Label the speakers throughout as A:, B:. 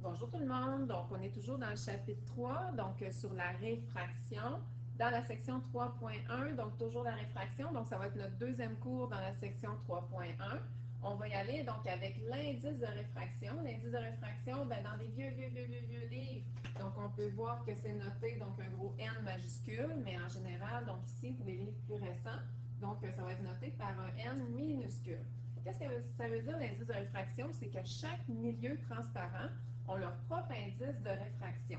A: Bonjour tout le monde, donc on est toujours dans le chapitre 3, donc sur la réfraction, dans la section 3.1, donc toujours la réfraction, donc ça va être notre deuxième cours dans la section 3.1. On va y aller donc avec l'indice de réfraction. L'indice de réfraction, ben, dans des vieux livres, donc on peut voir que c'est noté donc un gros N majuscule, mais en général, donc ici pour les livres plus récents, donc ça va être noté par un N minuscule. Qu'est-ce que ça veut dire l'indice de réfraction? C'est que chaque milieu transparent ont leur propre indice de réfraction.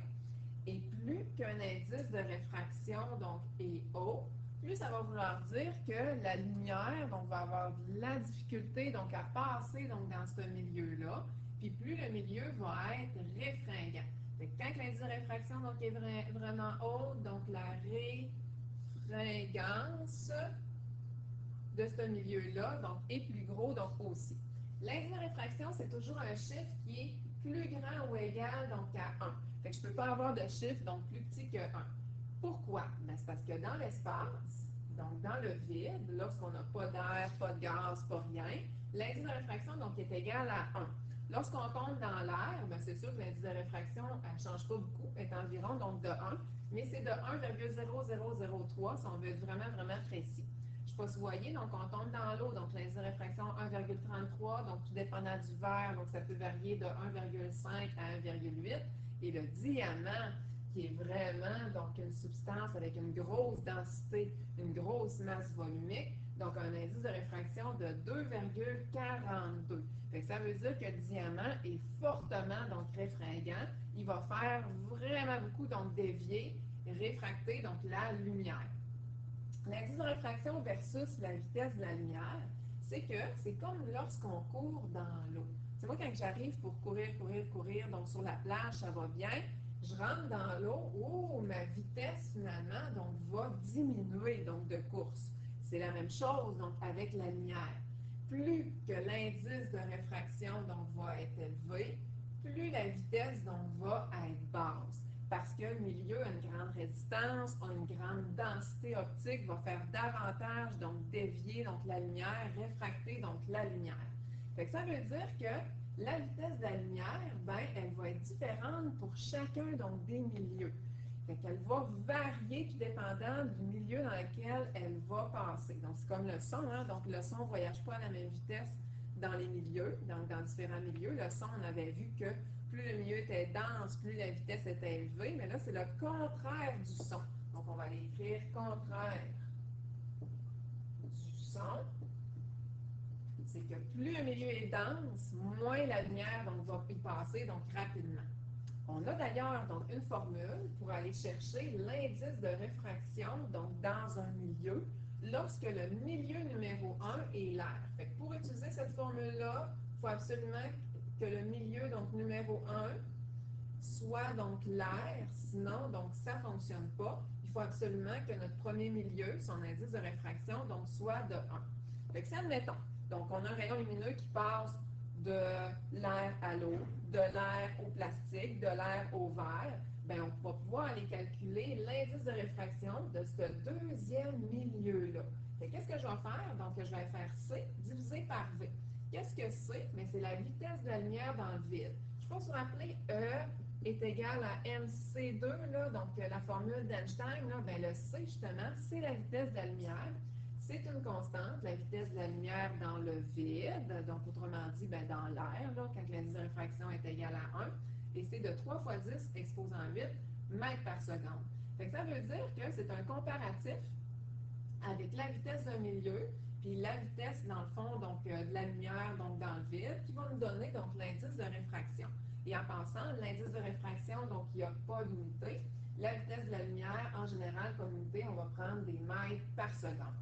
A: Et plus qu'un indice de réfraction donc, est haut, plus ça va vouloir dire que la lumière donc, va avoir de la difficulté donc, à passer donc, dans ce milieu-là, puis plus le milieu va être réfringant. Quand l'indice de réfraction donc, est vraiment haut, donc la réfringance de ce milieu-là donc, est plus gros donc aussi. L'indice de réfraction, c'est toujours un chiffre qui est plus grand ou égal donc à 1. Fait que je ne peux pas avoir de chiffre donc plus petit que 1. Pourquoi? Ben, c'est parce que dans l'espace, donc dans le vide, lorsqu'on n'a pas d'air, pas de gaz, pas rien, l'indice de réfraction donc, est égal à 1. Lorsqu'on compte dans l'air, ben, c'est sûr que l'indice de réfraction ne change pas beaucoup, est environ donc de 1, mais c'est de 1,0003 si on veut être vraiment précis. Je ne sais pas si vous voyez, donc on tombe dans l'eau, donc l'indice de réfraction 1,33, donc tout dépendant du verre, donc ça peut varier de 1,5 à 1,8. Et le diamant, qui est vraiment donc une substance avec une grosse densité, une grosse masse volumique, donc un indice de réfraction de 2,42. Ça veut dire que le diamant est fortement donc réfringant. Il va faire vraiment beaucoup donc dévier, réfracter donc la lumière. L'indice de réfraction versus la vitesse de la lumière, c'est que c'est comme lorsqu'on court dans l'eau. C'est moi quand j'arrive pour courir, donc sur la plage, ça va bien. Je rentre dans l'eau, ma vitesse finalement donc, va diminuer donc, de course. C'est la même chose donc, avec la lumière. Plus que l'indice de réfraction donc, va être élevé, plus la vitesse donc, va être basse. Parce que le milieu a une grande résistance, a une grande densité optique, va faire davantage donc dévier donc, la lumière, réfracter donc la lumière. Fait que ça veut dire que la vitesse de la lumière, ben, elle va être différente pour chacun donc, des milieux. Fait qu'elle va varier tout dépendant du milieu dans lequel elle va passer. Donc, c'est comme le son, hein? Donc le son ne voyage pas à la même vitesse dans les milieux, donc dans différents milieux. Le son, on avait vu que plus le milieu était dense, plus la vitesse était élevée, mais là, c'est le contraire du son. Donc, on va aller écrire contraire du son. C'est que plus le milieu est dense, moins la lumière donc, va y passer donc, rapidement. On a d'ailleurs donc une formule pour aller chercher l'indice de réfraction donc, dans un milieu lorsque le milieu numéro 1 est l'air. Pour utiliser cette formule-là, il faut absolument que le milieu donc, numéro 1 soit donc l'air, sinon donc ça ne fonctionne pas. Il faut absolument que notre premier milieu, son indice de réfraction, donc soit de 1. Fait que si admettons, donc on a un rayon lumineux qui passe de l'air à l'eau, de l'air au plastique, de l'air au verre, bien, on va pouvoir aller calculer l'indice de réfraction de ce deuxième milieu-là. Qu'est-ce que je vais faire? Donc, je vais faire C divisé par V. Qu'est-ce que C? C'est la vitesse de la lumière dans le vide. Je peux vous rappeler E est égal à mc2, là, donc la formule d'Einstein, le C, justement, c'est la vitesse de la lumière. C'est une constante, la vitesse de la lumière dans le vide, donc autrement dit, dans l'air, quand l'indice de réfraction est égal à 1, et c'est de 3 fois 10 exposant 8 mètres par seconde. Ça veut dire que c'est un comparatif avec la vitesse d'un milieu, puis la vitesse, dans le fond, donc, de la lumière donc, dans le vide, qui va nous donner donc l'indice de réfraction. Et en passant, l'indice de réfraction, donc il n'y a pas d'unité. La vitesse de la lumière, en général, comme unité, on va prendre des mètres par seconde.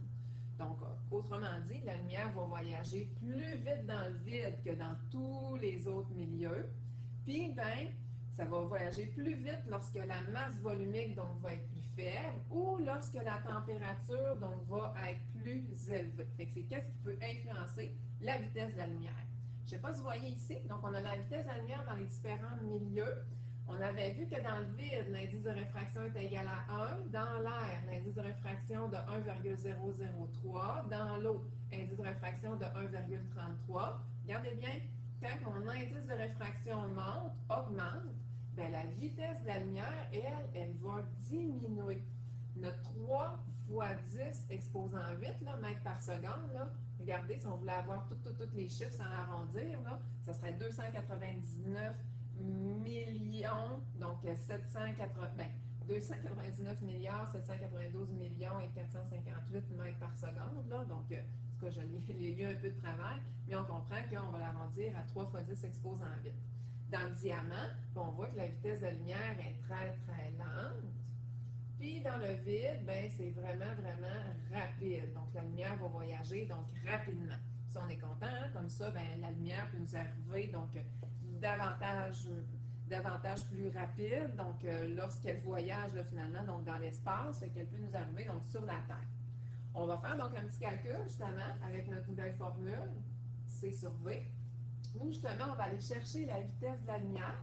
A: Donc, autrement dit, la lumière va voyager plus vite dans le vide que dans tous les autres milieux. Puis, ça va voyager plus vite lorsque la masse volumique donc, va être plus faible ou lorsque la température donc, va être plus élevée. C'est qu'est-ce qui peut influencer la vitesse de la lumière. Je ne sais pas si vous voyez ici, donc on a la vitesse de la lumière dans les différents milieux. On avait vu que dans le vide, l'indice de réfraction est égal à 1. Dans l'air, l'indice de réfraction de 1,003. Dans l'eau, indice de réfraction de 1,33. Regardez bien, quand mon indice de réfraction augmente, bien, la vitesse de la lumière, elle va diminuer. Notre 3 fois 10 exposant 8 là, mètres par seconde, là, regardez, si on voulait avoir tous les chiffres sans arrondir, là, ça serait 299 millions, donc 299 milliards 792 millions et 458 mètres par seconde. Là, donc, en tout cas, j'ai eu un peu de travail, mais on comprend qu'on va l'arrondir à 3 fois 10 exposant 8. Dans le diamant, on voit que la vitesse de lumière est très, très lente. Puis dans le vide, ben, c'est vraiment, vraiment rapide. Donc, la lumière va voyager donc rapidement. Si on est content, hein, comme ça, ben, la lumière peut nous arriver donc davantage plus rapide. Donc, lorsqu'elle voyage là, finalement donc, dans l'espace, qu'elle peut nous arriver donc, sur la Terre. On va faire donc un petit calcul justement avec notre nouvelle formule, C sur V. Nous, justement, on va aller chercher la vitesse de la lumière.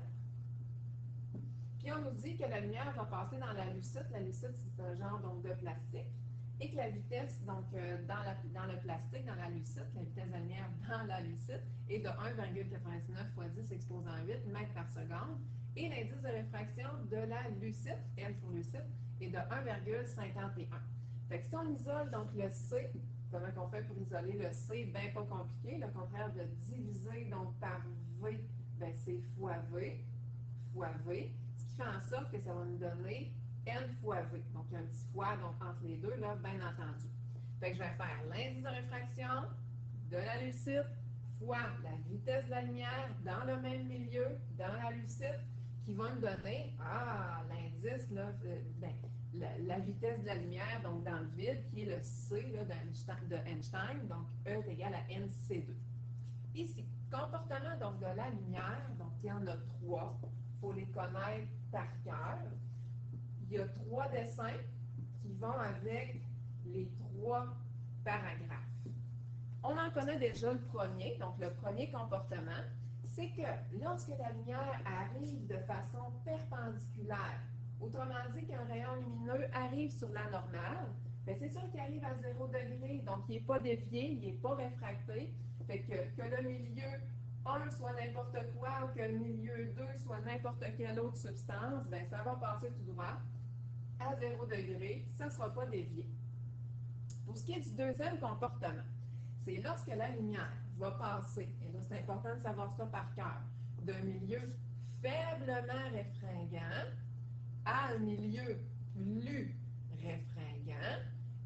A: Puis on nous dit que la lumière va passer dans la lucite. La lucite, c'est un genre donc, de plastique. Et que la vitesse donc, dans le plastique, dans la lucite, la vitesse de la lumière dans la lucite est de 1,99 fois 10 exposant 8 mètres par seconde. Et l'indice de réfraction de la lucite, L pour lucite, est de 1,51. Fait que si on isole donc le C, comment on fait pour isoler le C? Bien pas compliqué. Le contraire de diviser donc par V, ben, c'est fois V, fois V. Ce qui fait en sorte que ça va nous donner N fois V. Donc, il y a un petit fois donc, entre les deux, là, bien entendu. Fait que je vais faire l'indice de réfraction de la lucite fois la vitesse de la lumière dans le même milieu, dans la lucite, qui va nous donner, l'indice, là, la vitesse de la lumière, donc dans le vide, qui est le C là, de Einstein, donc E est égal à NC2. Ici, comportement donc, de la lumière, donc il y en a 3, il faut les connaître par cœur. Il y a 3 dessins qui vont avec les 3 paragraphes. On en connaît déjà le premier, donc le premier comportement, c'est que lorsque la lumière arrive de façon perpendiculaire, autrement dit qu'un rayon lumineux arrive sur la normale, bien, c'est sûr qu'il arrive à 0 degré, donc il n'est pas dévié, il n'est pas réfracté, fait que le milieu 1 soit n'importe quoi ou que le milieu 2 soit n'importe quelle autre substance, bien, ça va passer tout droit à 0 degré, ça ne sera pas dévié. Pour ce qui est du deuxième comportement, c'est lorsque la lumière va passer, et là c'est important de savoir ça par cœur, d'un milieu faiblement réfringant à un milieu plus réfringant,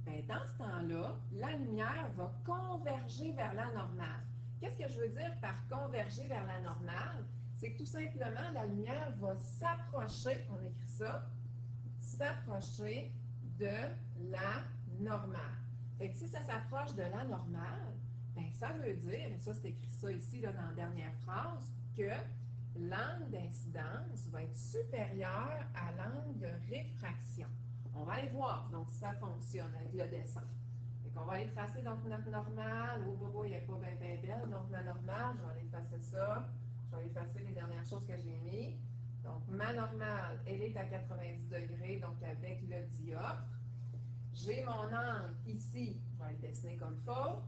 A: bien, dans ce temps-là, la lumière va converger vers la normale. Qu'est-ce que je veux dire par converger vers la normale? C'est que tout simplement, la lumière va s'approcher, on écrit ça, s'approcher de la normale. Fait que si ça s'approche de la normale, bien, ça veut dire, et ça c'est écrit ça ici là, dans la dernière phrase, que l'angle d'incidence va être supérieur à l'angle de réfraction. On va aller voir donc si ça fonctionne avec le dessin. Fait qu'on va aller tracer donc notre normale. Il n'est pas bien belle, donc la normale, je vais aller effacer ça. Je vais effacer les dernières choses que j'ai mises. Donc ma normale, elle est à 90 degrés, donc avec le dioptre. J'ai mon angle ici, je vais le dessiner comme il faut,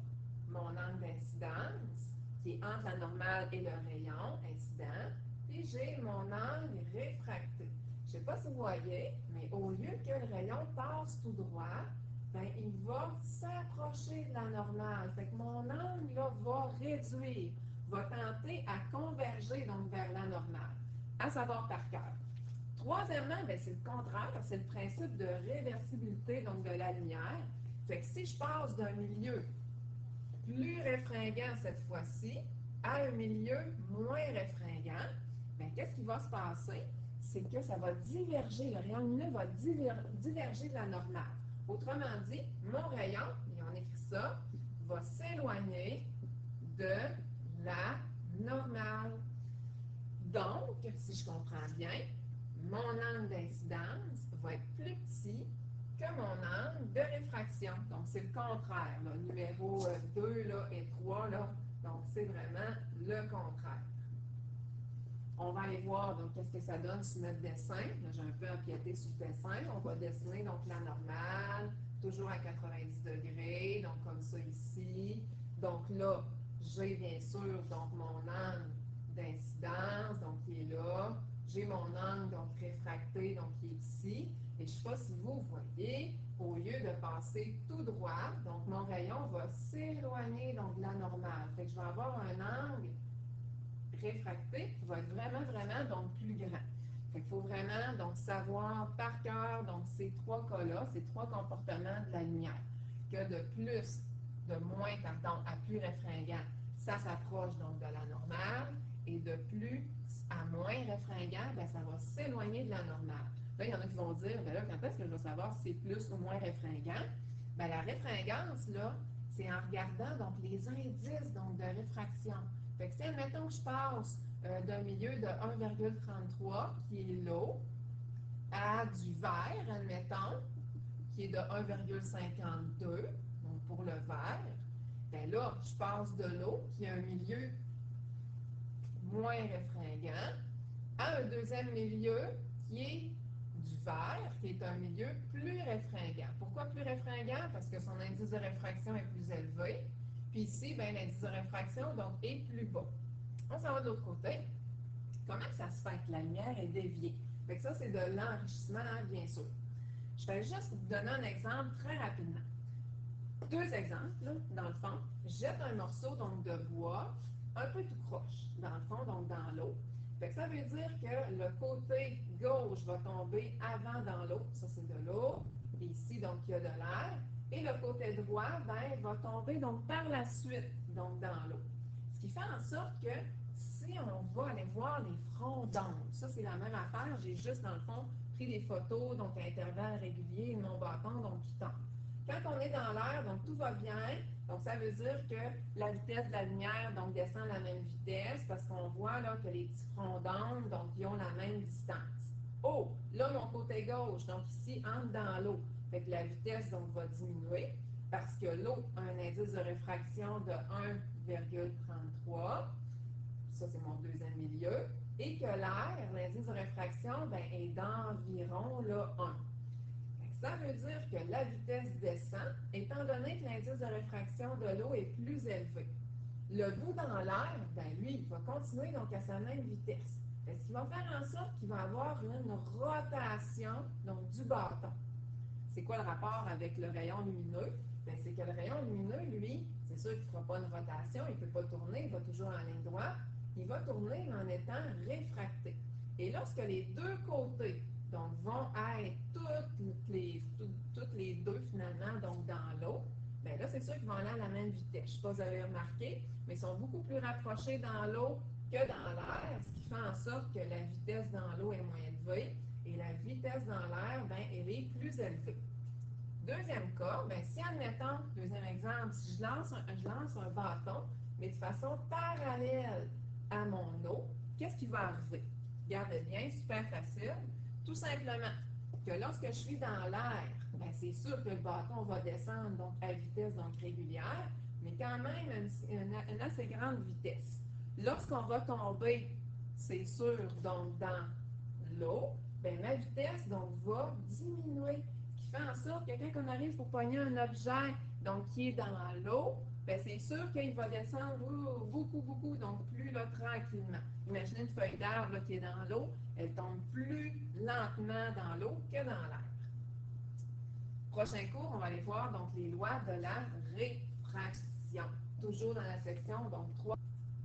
A: mon angle d'incidence, qui est entre la normale et le rayon incident, puis j'ai mon angle réfracté. Je ne sais pas si vous voyez, mais au lieu que le rayon passe tout droit, bien, il va s'approcher de la normale. Fait que mon angle là, va réduire, va tenter à converger donc vers la normale, à savoir par cœur. Troisièmement, bien, c'est le contraire, c'est le principe de réversibilité donc, de la lumière. Fait que si je passe d'un milieu plus réfringant cette fois-ci à un milieu moins réfringant, bien, qu'est-ce qui va se passer? C'est que ça va diverger, le rayon lumineux va diverger de la normale. Autrement dit, mon rayon, et on écrit ça, va s'éloigner de la normale. Donc, si je comprends bien, mon angle d'incidence va être plus petit que mon angle de réfraction. Donc, c'est le contraire. Là. Numéro 2 là, et 3, là, donc c'est vraiment le contraire. On va aller voir donc qu'est-ce que ça donne sur notre dessin. Là, j'ai un peu empiété sur le dessin. On va dessiner donc la normale, toujours à 90 degrés, donc comme ça ici. Donc là, j'ai bien sûr donc mon angle j'ai mon angle donc réfracté donc qui est ici. Et je ne sais pas si vous voyez, au lieu de passer tout droit, donc mon rayon va s'éloigner donc de la normale. Fait que je vais avoir un angle réfracté qui va être vraiment donc plus grand. Fait qu'il faut vraiment donc savoir par cœur donc ces trois cas-là, ces trois comportements de la lumière. Que de plus, de moins, pardon, à plus réfringant, ça s'approche donc de la normale, et de plus à moins réfringant, ben, ça va s'éloigner de la normale. Là, il y en a qui vont dire, ben là, quand est-ce que je vais savoir si c'est plus ou moins réfringant? Ben, la réfringance, là, c'est en regardant donc les indices donc, de réfraction. Fait que si, admettons que je passe d'un milieu de 1,33, qui est l'eau, à du vert, admettons, qui est de 1,52, donc pour le vert, bien là, je passe de l'eau, qui est un milieu moins réfringant, à un deuxième milieu qui est du vert, qui est un milieu plus réfringant. Pourquoi plus réfringant? Parce que son indice de réfraction est plus élevé. Puis ici, bien, l'indice de réfraction donc, est plus bas. On s'en va de l'autre côté. Comment ça se fait que la lumière est déviée? Fait que ça, c'est de l'enrichissement, hein, bien sûr. Je vais juste vous donner un exemple très rapidement. Deux exemples, là, dans le fond. Je jette un morceau donc, de bois un peu tout croche, dans le fond, donc dans l'eau. Fait que ça veut dire que le côté gauche va tomber avant dans l'eau. Ça, c'est de l'eau. Et ici, donc, il y a de l'air. Et le côté droit, ben, va tomber donc par la suite, donc dans l'eau. Ce qui fait en sorte que si on va aller voir les fronts d'onde, ça, c'est la même affaire. J'ai juste, dans le fond, pris des photos, donc à intervalles réguliers, de mon bâton, donc qui tombe. Quand on est dans l'air, donc tout va bien. Donc, ça veut dire que la vitesse de la lumière donc, descend à la même vitesse parce qu'on voit là, que les petits fronts d'onde, donc, ils ont la même distance. Oh, là, mon côté gauche, donc ici, entre dans l'eau. Fait que la vitesse donc, va diminuer parce que l'eau a un indice de réfraction de 1,33. Ça, c'est mon deuxième milieu. Et que l'air, l'indice de réfraction, ben, est d'environ 1. Ça veut dire que la vitesse descend, étant donné que l'indice de réfraction de l'eau est plus élevé. Le bout dans l'air, ben lui, il va continuer donc à sa même vitesse. Ce qui va faire en sorte qu'il va avoir une rotation donc, du bâton. C'est quoi le rapport avec le rayon lumineux? Ben, c'est que le rayon lumineux, lui, c'est sûr qu'il ne fera pas une rotation, il ne peut pas tourner, il va toujours en ligne droite. Il va tourner en étant réfracté. Et lorsque les deux côtés donc, vont être toutes les deux finalement donc dans l'eau, bien là, c'est sûr qu'ils vont aller à la même vitesse. Je ne sais pas si vous avez remarqué, mais ils sont beaucoup plus rapprochés dans l'eau que dans l'air, ce qui fait en sorte que la vitesse dans l'eau est moins élevée et la vitesse dans l'air, bien, elle est plus élevée. Deuxième cas, bien, si admettons, deuxième exemple, si je lance un bâton, mais de façon parallèle à mon eau, qu'est-ce qui va arriver? Regardez bien, super facile. Tout simplement que lorsque je suis dans l'air, bien, c'est sûr que le bâton va descendre donc, à vitesse donc, régulière, mais quand même une assez grande vitesse. Lorsqu'on va tomber, c'est sûr, donc dans l'eau, bien, ma vitesse donc, va diminuer. Ce qui fait en sorte que quand on arrive pour pogner un objet donc, qui est dans l'eau, bien, c'est sûr qu'il va descendre beaucoup, donc plus là, tranquillement. Imaginez une feuille d'arbre qui est dans l'eau, elle tombe plus lentement dans l'eau que dans l'air. Prochain cours, on va aller voir donc les lois de la réfraction. Toujours dans la section donc 3.